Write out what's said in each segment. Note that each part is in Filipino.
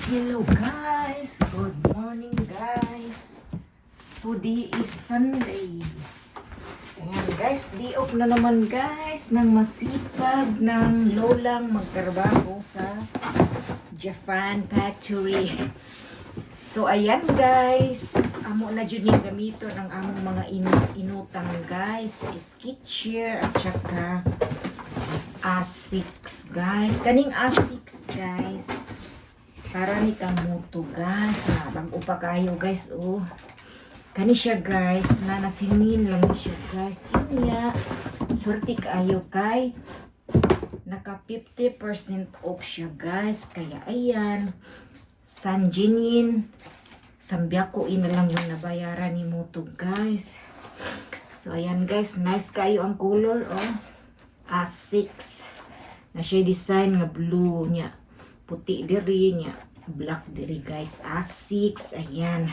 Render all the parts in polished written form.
Hello guys! Good morning guys! Today is Sunday. Ayan guys, di off na naman guys ng masipag ng lolang magtrabaho sa Japan factory. So ayan guys, amo na dyan yung gamito ng among mga inutang guys. Skechers at saka Asics guys. Kaning Asics guys. Para ni kang muto guys. Bago pa kayo guys. Oh. Kani siya guys. Na nasingin lang siya guys. Inya. Surti kayo kay. Naka 50% off siya guys. Kaya ayan. Sanjinin. Sambyako ina lang yung nabayaran ni muto guys. So ayan guys. Nice kayo ang color. Oh. A6. Na siya design nga blue niya. Puti diri niya, black diri guys, A6, ayan.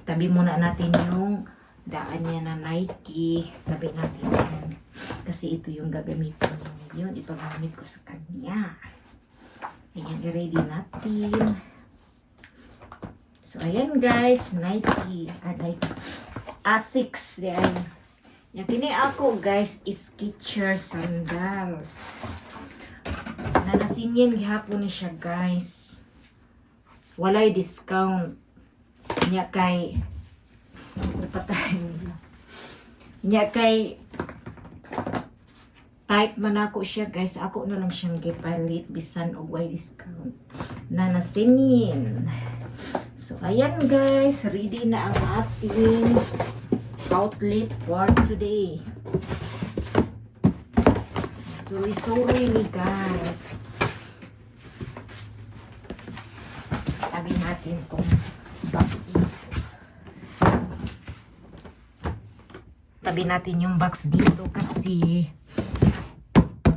Tabi muna natin yung daan niya na Nike, tabi natin yan. Kasi ito yung gagamitin niya ngayon, ipagamit ko sa kanya. Ayan, i-ready natin. So, ayan guys, Nike, A6, yan. Yung kini ako guys, is Skechers sandals. Nanasingin gihapon ni siya guys. Walay discount. Nya kay napatay nila. Nya kay type man ako siya guys. Ako na lang siyang gipalit bisan og way discount. Nanasingin. So ayan guys, ready na ang ating outlet for today. Suri-suri ni guys. Tabi natin itong box. Tabi natin yung box dito kasi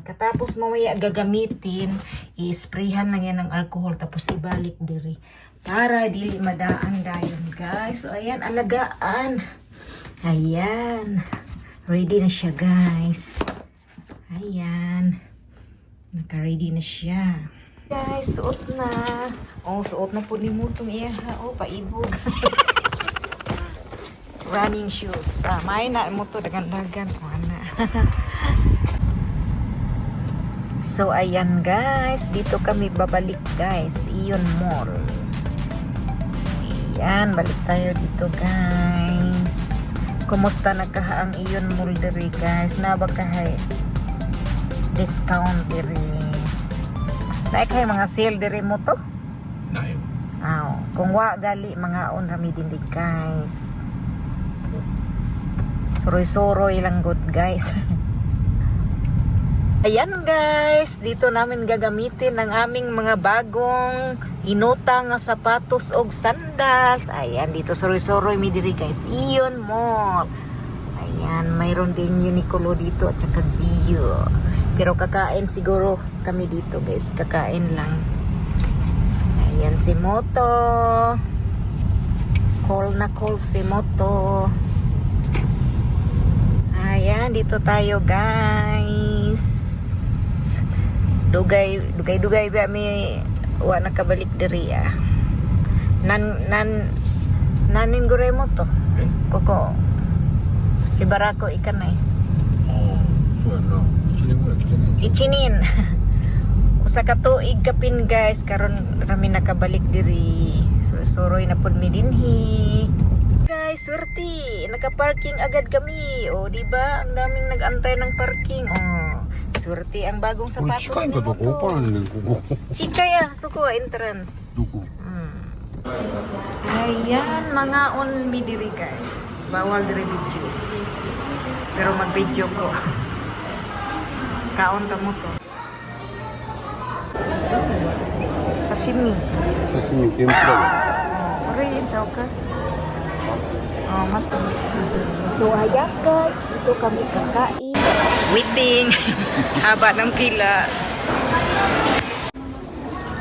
katapos mamaya gagamitin, i-sprayhan lang yan ng alcohol tapos ibalik diri para dili madaan dayon guys. So ayan, alagaan. Ayan. Ready na siya guys. Ayan. Naka-ready na siya. Guys, suot na. Oh, suot na po ni Mutong iya. Oh, paibog. Running shoes. May na mo to dagan-dagan. Mana. So, ayan guys. Dito kami babalik guys. Iyon Mall. Ayan, balik tayo dito guys. Kumusta nagkahaang Iyon Mall diri guys? Nabagkahay discount diri. Like hay mga sale diri mo to? Nayo. Kung wa gali mga on rami din guys. Suroy-suroy lang good guys. Ayan guys, dito namin gagamitin ang aming mga bagong inutang nga sapatos og sandals. Ayan, dito suroy-suroy mi diri guys. Iyon Mall. Ayan, mayroon din Uniqlo dito at saka Zio. Pero kakain siguro kami dito guys. Kakain lang. Ayan si Moto. Call na call si Moto. Ayan, dito tayo guys. Dugay ba may wa nakabalik diri ah. Nanin gore mo to. Koko. Si Barako ikan eh. So no. Ichinin. Usa ka tuig kapin guys karon rami nakabalik diri. Suroy na pud mi dinhi. Guys, swerte. Naka-parking agad kami. O, di ba? Ang daming nag-antay ng parking. Oh, swerte ang bagong sapatos ni Moto. Chika ya, suko entrance. Ayan, mga on mi diri guys. Bawal diri video. Pero mag-video ko. Kaon ta mo to. Sashimi. Sashimi tempura. Rin, choka. Oh, matang. So, ayan guys. Dito kami kakain. Waiting. Haba ng pila.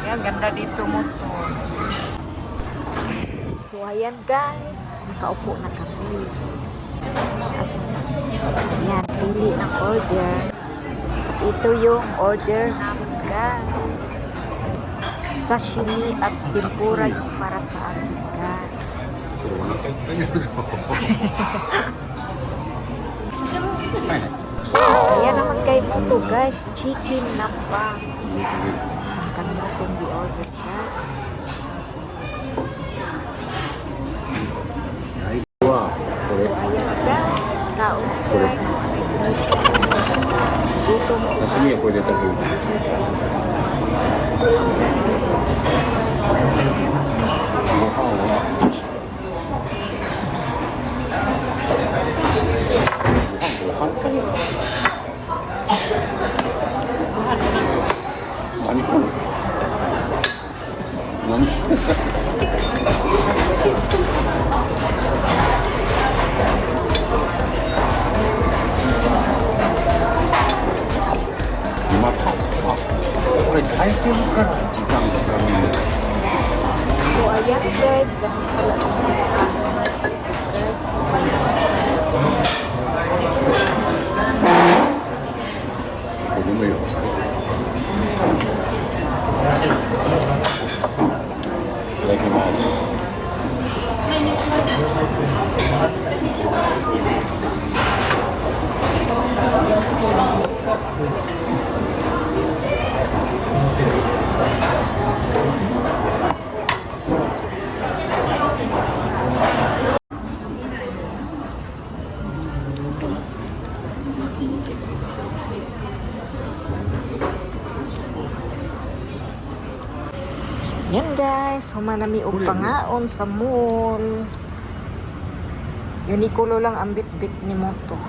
Ayan, ganda dito mo to. So, ayan guys. Nakaupo na kami. Ayan, pili ng order. Ito yung order namin guys. sashimi at tempura yung para sa akin, guys. これお腹いっぱいになるぞ。はい。 Ayan naman kayo po to, guys. Chicken na pa. Kanotong di-order siya. はい。はこれ Ayan, guys. Kaon, guys. Gutom ko. 刺身はこれで食べる。ご飯は。ご飯これ何してんの？何してんの？またこれ炊いてるから時間かかるんだよ。 So, ayan, guys. Ganun pala angこれもよ。いただきます。Yan, guys. Humanami og pangaon sa mall. Uniqlo lang ang bit-bit ni Moto.